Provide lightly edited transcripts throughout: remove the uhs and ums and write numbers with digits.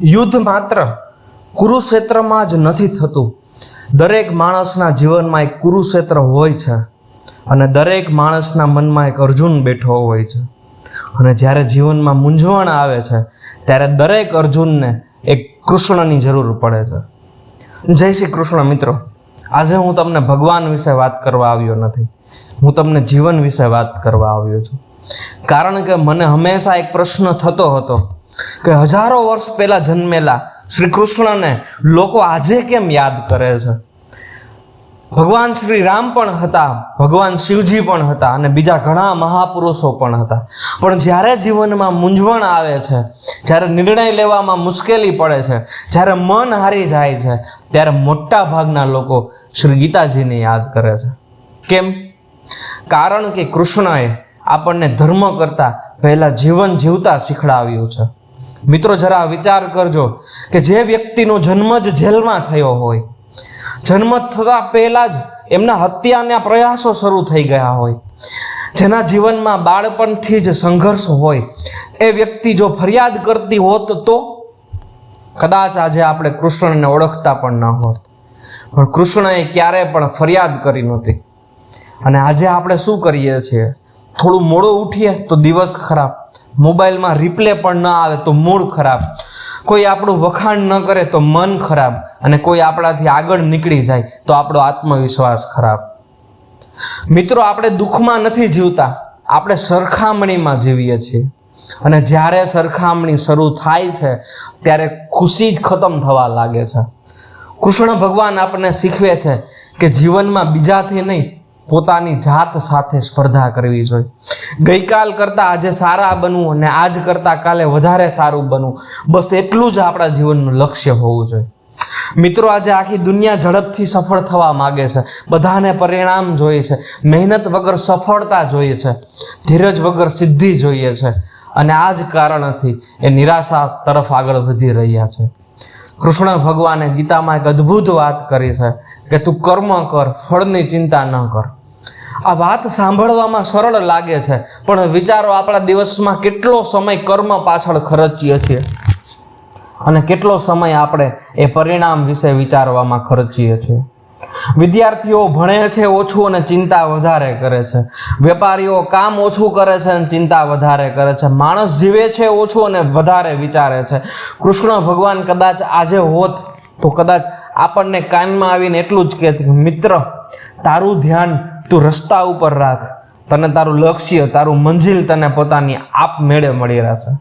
યુદ્ધ માત્ર કુરુક્ષેત્રમાં જ નથી થતું. દરેક માણસના જીવનમાં એક કુરુક્ષેત્ર હોય છે અને દરેક માણસના મનમાં એક અર્જુન બેઠો હોય છે. અને જ્યારે જીવનમાં મૂંઝવણ આવે છે ત્યારે દરેક અર્જુનને એક કૃષ્ણની જરૂર પડે છે. જય શ્રી કૃષ્ણ મિત્રો. આજે હું તમને ભગવાન વિશે વાત કરવા આવ્યો નથી, હું તમને જીવન વિશે વાત કરવા આવ્યો છું. કારણ કે મને હંમેશા એક પ્રશ્ન થતો હતો કે હજારો વર્ષ પહેલા જન્મેલા શ્રી કૃષ્ણને લોકો આજે કેમ યાદ કરે છે? ભગવાન શ્રી રામ પણ હતા, ભગવાન શિવજી પણ હતા અને બીજા ઘણા મહાપુરુષો પણ હતા. પણ જ્યારે જીવનમાં મૂંઝવણ આવે છે, જ્યારે નિર્ણય લેવામાં મુશ્કેલી પડે છે, જ્યારે મન હારી જાય છે, ત્યારે મોટા ભાગના લોકો શ્રી ગીતાજીને યાદ કરે છે. કેમ? કારણ કે કૃષ્ણએ આપણને ધર્મ કરતાં પહેલાં જીવન જીવતા શીખડાવ્યું છે. મિત્રો, જરા વિચાર કરજો કે જે વ્યક્તિનો જન્મ જ જેલમાં થયો હોય, જન્મ થતાં પહેલાં જ એમના હત્યાના પ્રયાસો શરૂ થઈ ગયા હોય, જેના જીવનમાં બાળપણથી જ સંઘર્ષ હોય, એ વ્યક્તિ જો ફરિયાદ કરતી હોત તો કદાચ આજે આપણે કૃષ્ણને ઓળખતા પણ ન હોત. પણ કૃષ્ણએ ક્યારેય પણ ફરિયાદ કરી નહોતી. અને આજે આપણે શું કરીએ છીએ? થોડું મોડું ઉઠીએ તો દિવસ ખરાબ, મોબાઈલમાં રિપ્લે પણ ન આવે તો મૂડ ખરાબ, કોઈ આપણું વખાણ ન કરે તો મન ખરાબ, અને કોઈ આપણાથી આગળ નીકળી જાય તો આપણો આત્મવિશ્વાસ ખરાબ. મિત્રો, આપણે દુઃખમાં નથી જીવતા, આપણે સરખામણીમાં જીવીએ છીએ. અને જ્યારે સરખામણી શરૂ થાય છે ત્યારે ખુશી જ ખતમ થવા લાગે છે. કૃષ્ણ ભગવાન આપણને શીખવે છે કે જીવનમાં બીજાથી નહીં, પોતાની જાત સાથે સ્પર્ધા કરવી જોઈએ. ગઈકાલ કરતાં આજે સારા બનવું અને આજ કરતાં કાલે વધારે સારું બનવું, બસ એટલું જ આપણા જીવનનું લક્ષ્ય હોવું જોઈએ. મિત્રો, આજે આખી દુનિયા ઝડપથી સફળ થવા માગે છે. બધાને પરિણામ જોઈએ છે, મહેનત વગર સફળતા જોઈએ છે, ધીરજ વગર સિદ્ધિ જોઈએ છે. અને આ જ કારણથી એ નિરાશા તરફ આગળ વધી રહ્યા છે. કૃષ્ણ ભગવાને ગીતામાં એક અદ્ભુત વાત કરી છે કે તું કર્મ કર, ફળની ચિંતા ન કર. આ વાત સાંભળવામાં સરળ લાગે છે, પણ વિચારો આપણા દિવસમાં કેટલો સમય કર્મ પાછળ ખર્ચીએ છીએ અને કેટલો સમય આપણે એ પરિણામ વિશે વિચારવામાં ખર્ચીએ છીએ. વિદ્યાર્થીઓ ભણે છે ઓછું અને ચિંતા વધારે કરે છે. વેપારીઓ કામ ઓછું કરે છે અને ચિંતા વધારે કરે છે. માણસ જીવે છે ઓછું અને વધારે વિચારે છે. કૃષ્ણ ભગવાન કદાચ આજે હોત તો કદાચ આપણને કાનમાં આવીને એટલું જ કહેત કે મિત્ર, તારું ધ્યાન તું રસ્તા ઉપર રાખ, તને તારું લક્ષ્ય, તારું મંજિલ તને પોતાની આપમેળે મળી રહેશે.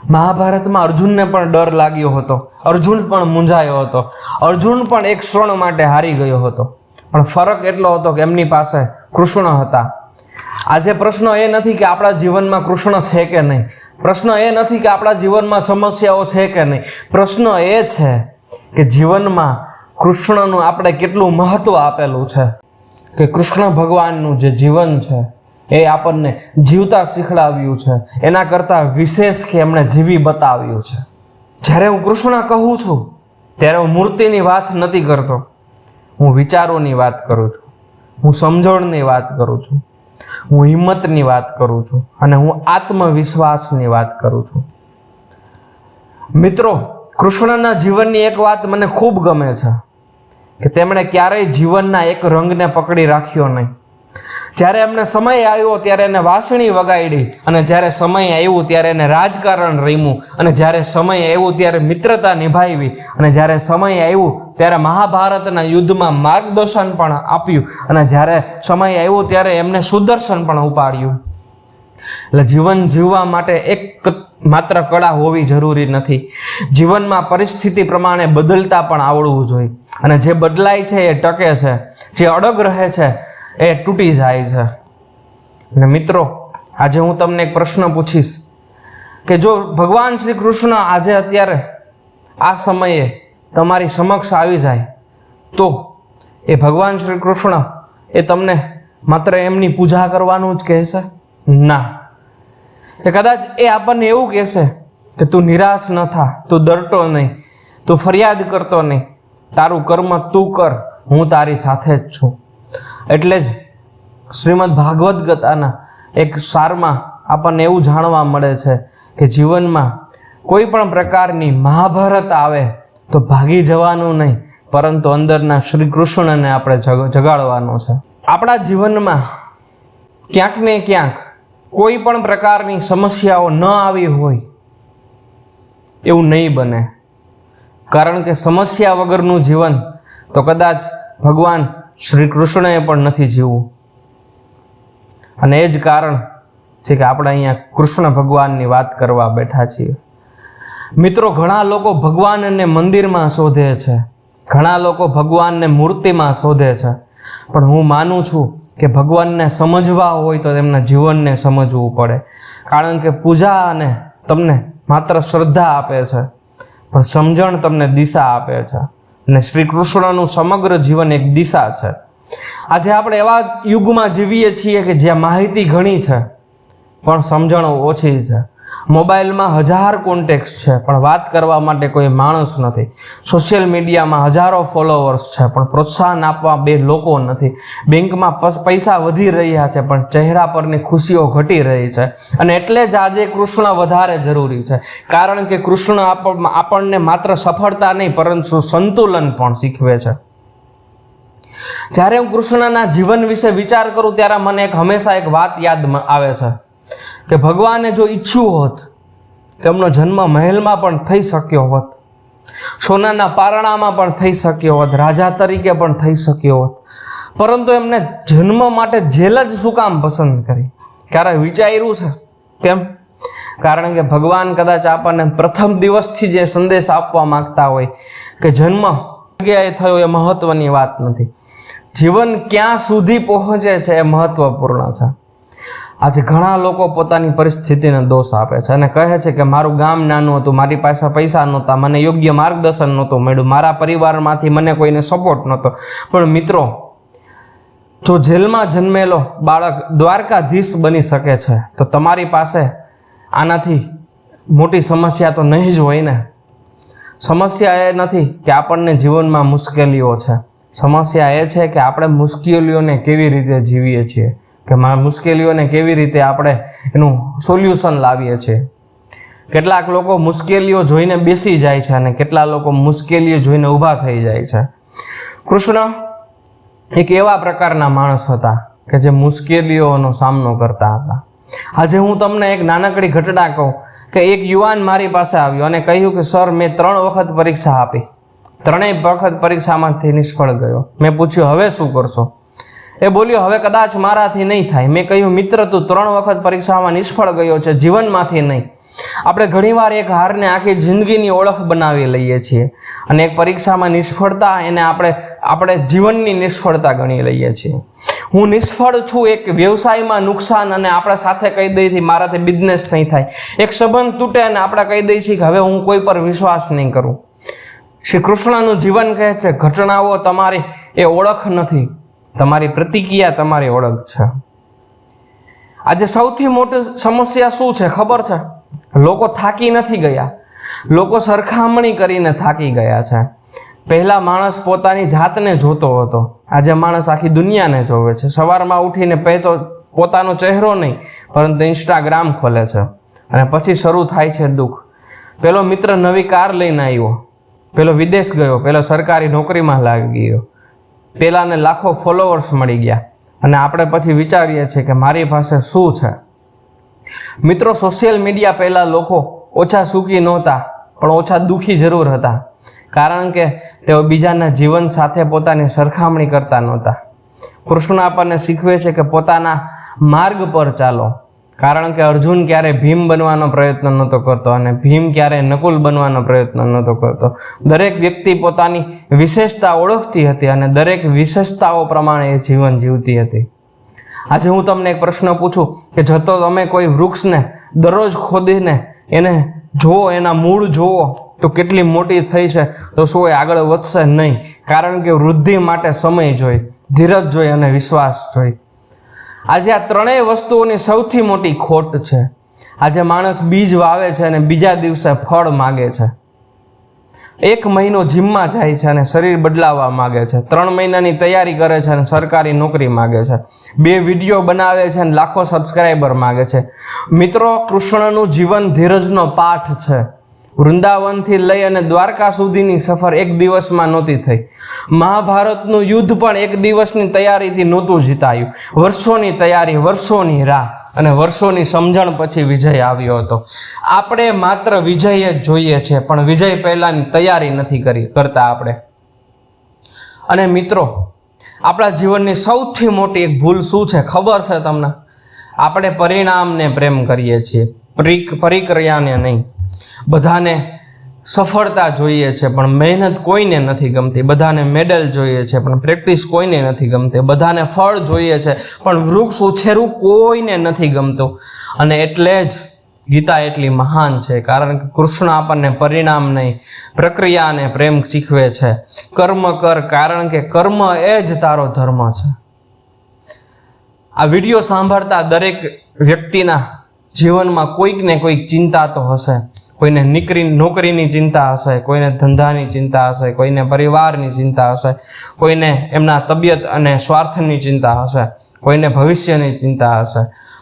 મહાભારતમાં અર્જુનને પણ ડર લાગ્યો હતો, અર્જુન પણ મૂંઝાયો હતો, અર્જુન પણ એક ક્ષણ માટે હારી ગયો હતો. પણ ફરક એટલો હતો કે એમની પાસે કૃષ્ણ હતા. આજે પ્રશ્ન એ નથી કે આપણા જીવનમાં કૃષ્ણ છે કે નહીં, પ્રશ્ન એ નથી કે આપણા જીવનમાં સમસ્યાઓ છે કે નહીં, પ્રશ્ન એ છે કે જીવનમાં કૃષ્ણનું આપણે કેટલું મહત્વ આપેલું છે. કે કૃષ્ણ ભગવાનનું જે જીવન છે એ આપણને જીવતા શીખડાવ્યું છે, એના કરતાં વિશેષ કે એમણે જીવી બતાવ્યું છે. જ્યારે હું કૃષ્ણ કહું છું ત્યારે હું મૂર્તિની વાત નથી કરતો, હું વિચારોની વાત કરું છું, હું સમજણની વાત કરું છું, હું હિંમતની વાત કરું છું અને હું આત્મવિશ્વાસની વાત કરું છું. મિત્રો, કૃષ્ણના જીવનની એક વાત મને ખૂબ ગમે છે કે તેમણે ક્યારેય જીવનના એક રંગને પકડી રાખ્યો નહીં. જ્યારે એમને સમય આવ્યો ત્યારે એને વાંસળી વગાડી, અને જ્યારે સમય આવ્યું ત્યારે એને રાજકારણ રમ્યું, અને જ્યારે સમય આવ્યું ત્યારે મિત્રતા નિભાવી, અને જ્યારે સમય આવ્યું ત્યારે મહાભારતના યુદ્ધમાં માર્ગદર્શન પણ આપ્યું, અને જ્યારે સમય આવ્યો ત્યારે એમને સુદર્શન પણ ઉપાડ્યું. એટલે જીવન જીવવા માટે એક માત્ર કળા હોવી જરૂરી નથી, જીવનમાં પરિસ્થિતિ પ્રમાણે બદલતા પણ આવડવું જોઈએ. અને જે બદલાય છે એ ટકે છે, જે અડગ રહે છે એ તૂટી જાય છે. અને મિત્રો, આજે હું તમને એક પ્રશ્ન પૂછીશ કે જો ભગવાન શ્રી કૃષ્ણ આજે અત્યારે આ સમયે તમારી સમક્ષ આવી જાય તો એ ભગવાન શ્રી કૃષ્ણ એ તમને માત્ર એમની પૂજા કરવાનું જ કહેશે? ના, એ કદાચ એ આપણને એવું કહેશે કે તું નિરાશ ન થા, તું ડરતો નહીં, તું ફરિયાદ કરતો નહીં, તારું કર્મ તું કર, હું તારી સાથે જ છું. એટલે જ શ્રીમદ ભાગવદ ગીતાના એક સારમાં આપણને એવું જાણવા મળે છે કે જીવનમાં કોઈ પણ પ્રકારની મહાભારત આવે તો ભાગી જવાનું નહીં, પરંતુ અંદરના શ્રી કૃષ્ણને આપણે જગાડવાનો છે. આપણા જીવનમાં ક્યાંક ને ક્યાંક કોઈ પણ પ્રકારની સમસ્યાઓ ન આવી હોય એવું નહીં બને, કારણ કે સમસ્યા વગરનું જીવન તો કદાચ ભગવાન શ્રી કૃષ્ણએ પણ નથી જીવવું. અને એ જ કારણ છે કે આપણે અહીંયા કૃષ્ણ ભગવાનની વાત કરવા બેઠા છીએ. મિત્રો, ઘણા લોકો ભગવાનને મંદિરમાં શોધે છે, ઘણા લોકો ભગવાનને મૂર્તિમાં શોધે છે, પણ હું માનું છું કે ભગવાનને સમજવા હોય તો તેમના જીવનને સમજવું પડે. કારણ કે પૂજા અને તમને માત્ર શ્રદ્ધા આપે છે, પણ સમજણ તમને દિશા આપે છે. અને શ્રી કૃષ્ણનું સમગ્ર જીવન એક દિશા છે. આજે આપણે એવા યુગમાં જીવીએ છીએ કે જ્યાં માહિતી ઘણી છે પણ સમજણ ઓછી છે. મોબાઈલમાં 1000 કોન્ટેક્ટ છે પણ વાત કરવા માટે કોઈ માણસ નથી. સોશિયલ મીડિયામાં હજારો ફોલોવર્સ છે પણ પ્રોત્સાહન આપવા 2 લોકો નથી. બેંકમાં પૈસા વધી રહ્યા છે પણ ચહેરા પરની ખુશીઓ ઘટી રહી છે. અને એટલે જ આજે કૃષ્ણ વધારે જરૂરી છે, કારણ કે કૃષ્ણ આપણને માત્ર સફળતા નહીં પરંતુ સંતુલન પણ શીખવે છે. જ્યારે હું કૃષ્ણના જીવન વિશે વિચાર કરું ત્યારે મને હંમેશા એક વાત યાદ આવે છે કે ભગવાને જો ઈચ્છ્યું હોત તેમનો જન્મ મહેલમાં પણ થઈ શક્યો હોત, સોનાના પારણામાં પણ થઈ શક્યો હોત, રાજા તરીકે પણ થઈ શક્યો હોત, પરંતુ એમને જન્મ માટે જેલ જ શું કામ પસંદ કરી? ક્યારે વિચાર્યું છે કેમ? કારણ કે ભગવાન કદાચ આપણને પ્રથમ દિવસથી જે સંદેશ આપવા માંગતા હોય કે જન્મ જગ્યાએ થયો એ મહત્વની વાત નથી, જીવન ક્યાં સુધી પહોંચે છે એ મહત્વપૂર્ણ છે. આજે ઘણા લોકો પોતાની પરિસ્થિતિને દોષ આપે છે અને કહે છે કે મારું ગામ નાનું હતું, મારી પાસે પૈસા નહોતા, મને યોગ્ય માર્ગદર્શન નહોતું મળ્યું, મારા પરિવારમાંથી મને કોઈને સપોર્ટ નહોતો. પણ મિત્રો, જો જેલમાં જન્મેલો બાળક દ્વારકાધીશ બની શકે છે તો તમારી પાસે આનાથી મોટી સમસ્યા તો નહીં જ હોય ને. સમસ્યા એ નથી કે આપણને જીવનમાં મુશ્કેલીઓ છે, સમસ્યા એ છે કે આપણે મુશ્કેલીઓને કેવી રીતે જીવીએ છીએ, કે મુશ્કેલીઓને કેવી રીતે આપણે એનું સોલ્યુશન લાવીએ છીએ. કેટલાક લોકો મુશ્કેલીઓ જોઈને બેસી જાય છે અને કેટલા લોકો મુશ્કેલીઓ જોઈને ઊભા થઈ જાય છે. કૃષ્ણ એક એવા પ્રકારના માણસ હતા કે જે મુશ્કેલીઓનો સામનો કરતા હતા. આજે હું તમને એક નાનકડી ઘટના કહું કે એક યુવાન મારી પાસે આવ્યો અને કહ્યું કે સર, મેં 3 વખત પરીક્ષા આપી, 3 વખત પરીક્ષામાંથી નિષ્ફળ ગયો. મેં પૂછ્યું હવે શું કરશો? એ બોલ્યો હવે કદાચ મારાથી નહીં થાય. મેં કહ્યું મિત્ર, તું 3 વખત પરીક્ષામાં નિષ્ફળ ગયો છે, જીવનમાંથી નહીં. આપણે ઘણીવાર એક હારને આખી જિંદગીની ઓળખ બનાવી લઈએ છીએ અને એક પરીક્ષામાં નિષ્ફળતા એને આપણે જીવનની નિષ્ફળતા ગણી લઈએ છીએ. હું નિષ્ફળ છું એક વ્યવસાયમાં નુકસાન અને આપણે સાથે કહી દઈએ છીએ મારાથી બિઝનેસ નહીં થાય. એક સંબંધ તૂટે અને આપણે કહી દઈએ છીએ કે હવે હું કોઈ પર વિશ્વાસ નહીં કરું. શ્રી કૃષ્ણનું જીવન કહે છે ઘટનાઓ તમારી એ ઓળખ નથી, તમારી પ્રતિક્રિયા તમારી ઓળખ છે. આજે સૌથી મોટી સમસ્યા શું છે ખબર છે? લોકો થાકી નથી ગયા, લોકો સરખામણી કરીને થાકી ગયા છે. પહેલા માણસ પોતાની જાતને જોતો હતો, આજે માણસ આખી દુનિયાને જોવે છે. સવારમાં ઉઠીને પહેલો પોતાનો ચહેરો નહીં પરંતુ ઇન્સ્ટાગ્રામ ખોલે છે અને પછી શરૂ થાય છે દુઃખ. પેલો મિત્ર નવી કાર લઈને આવ્યો, પેલો વિદેશ ગયો, પેલો સરકારી નોકરીમાં લાગી ગયો, પેલાને લાખો ફોલોવર્સ મળી ગયા અને આપણે પછી વિચારીએ છીએ કે મારી પાસે શું છે. મિત્રો, સોશિયલ મીડિયા પહેલાં લોકો ઓછા સુખી નહોતા પણ ઓછા દુઃખી જરૂર હતા, કારણ કે તેઓ બીજાના જીવન સાથે પોતાની સરખામણી કરતા નહોતા. કૃષ્ણ આપણને શીખવે છે કે પોતાના માર્ગ પર ચાલો, કારણ કે અર્જુન ક્યારે ભીમ બનવાનો પ્રયત્ન નહોતો કરતો અને ભીમ ક્યારે નકુલ બનવાનો પ્રયત્ન નહોતો કરતો. દરેક વ્યક્તિ પોતાની વિશેષતા ઓળખતી હતી અને દરેક વિશેષતાઓ પ્રમાણે એ જીવન જીવતી હતી. આજે હું તમને એક પ્રશ્ન પૂછું કે જતો તમે કોઈ વૃક્ષને દરરોજ ખોદીને એને જુઓ, એના મૂળ જુઓ તો કેટલી મોટી થઈ છે, તો શું એ આગળ વધશે? નહીં, કારણ કે વૃદ્ધિ માટે સમય જોઈ, ધીરજ જોઈ અને વિશ્વાસ જોઈ. આજે આ 3 વસ્તુઓની સૌથી મોટી ખોટ છે. આજે માણસ બીજ વાવે છે અને બીજા દિવસે ફળ માગે છે. 1 મહિનો જીમમાં જાય છે અને શરીર બદલાવવા માગે છે. 3 મહિનાની તૈયારી કરે છે અને સરકારી નોકરી માગે છે. 2 વિડીયો બનાવે છે અને લાખો સબસ્ક્રાઈબર માગે છે. મિત્રો, કૃષ્ણનું જીવન ધીરજનો પાઠ છે. વૃંદાવનથી લઈ અને દ્વારકા સુધીની સફર એક દિવસમાં નહોતી થઈ. મહાભારતનું યુદ્ધ પણ એક દિવસની તૈયારીથી નહોતું જીતાયું. વર્ષોની તૈયારી, વર્ષોની રાહ અને વર્ષોની સમજણ પછી વિજય આવ્યો હતો. આપણે માત્ર વિજય જ જોઈએ છે, પણ વિજય પહેલાંની તૈયારી નથી કરતા આપણે. અને મિત્રો, આપણા જીવનની સૌથી મોટી એક ભૂલ શું છે ખબર છે તમને? આપણે પરિણામને પ્રેમ કરીએ છીએ, પરિક્રિયાને નહીં. બધાને સફળતા જોઈએ છે પણ મહેનત કોઈને નથી ગમતી. બધાને મેડલ જોઈએ છે પણ પ્રેક્ટિસ કોઈને નથી ગમતી. બધાને ફળ જોઈએ છે પણ વૃક્ષ ઉછેરવું કોઈને નથી ગમતું. અને એટલે જ ગીતા એટલી મહાન છે, કારણ કે કૃષ્ણ આપણને પરિણામ નહીં, પ્રક્રિયાને પ્રેમ શીખવે છે. કર્મ કર, કારણ કે કર્મ એ જ તારો ધર્મ છે. આ વિડીયો સાંભળતા દરેક વ્યક્તિના જીવનમાં કોઈક ને કોઈક ચિંતા તો હશે. કોઈને નોકરીની ચિંતા હશે, કોઈને ધંધાની ચિંતા હશે, કોઈને પરિવારની ચિંતા હશે, કોઈને એમના તબિયત અને સ્વાર્થની ચિંતા હશે, કોઈને ભવિષ્યની ચિંતા હશે.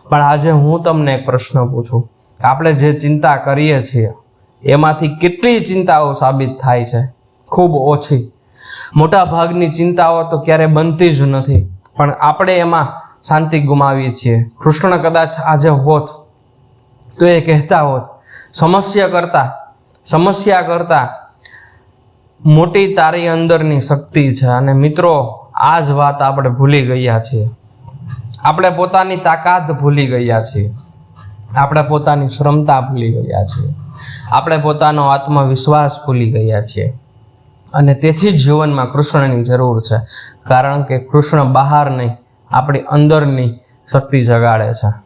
પણ આજે હું તમને એક પ્રશ્ન પૂછું કે આપણે જે ચિંતા કરીએ છીએ એમાંથી કેટલી ચિંતાઓ સાબિત થાય છે? ખૂબ ઓછી. મોટા ભાગની ચિંતાઓ તો ક્યારે બનતી જ નથી, પણ આપણે એમાં શાંતિ ગુમાવીએ છીએ. કૃષ્ણ કદાચ આજે હોત તો એ કહેતા હોત, સમસ્યા કરતા મોટી તારી અંદરની શક્તિ છે. અને મિત્રો, આ જ વાત આપણે ભૂલી ગયા છીએ. આપણે પોતાની તાકાત ભૂલી ગયા છીએ. આપણે પોતાની ક્ષમતા ભૂલી ગયા છીએ. આપણે પોતાનો આત્મવિશ્વાસ ભૂલી ગયા છીએ. અને તેથી જ જીવનમાં કૃષ્ણની જરૂર છે, કારણ કે કૃષ્ણ બહાર નહીં, આપણી અંદરની શક્તિ જગાડે છે.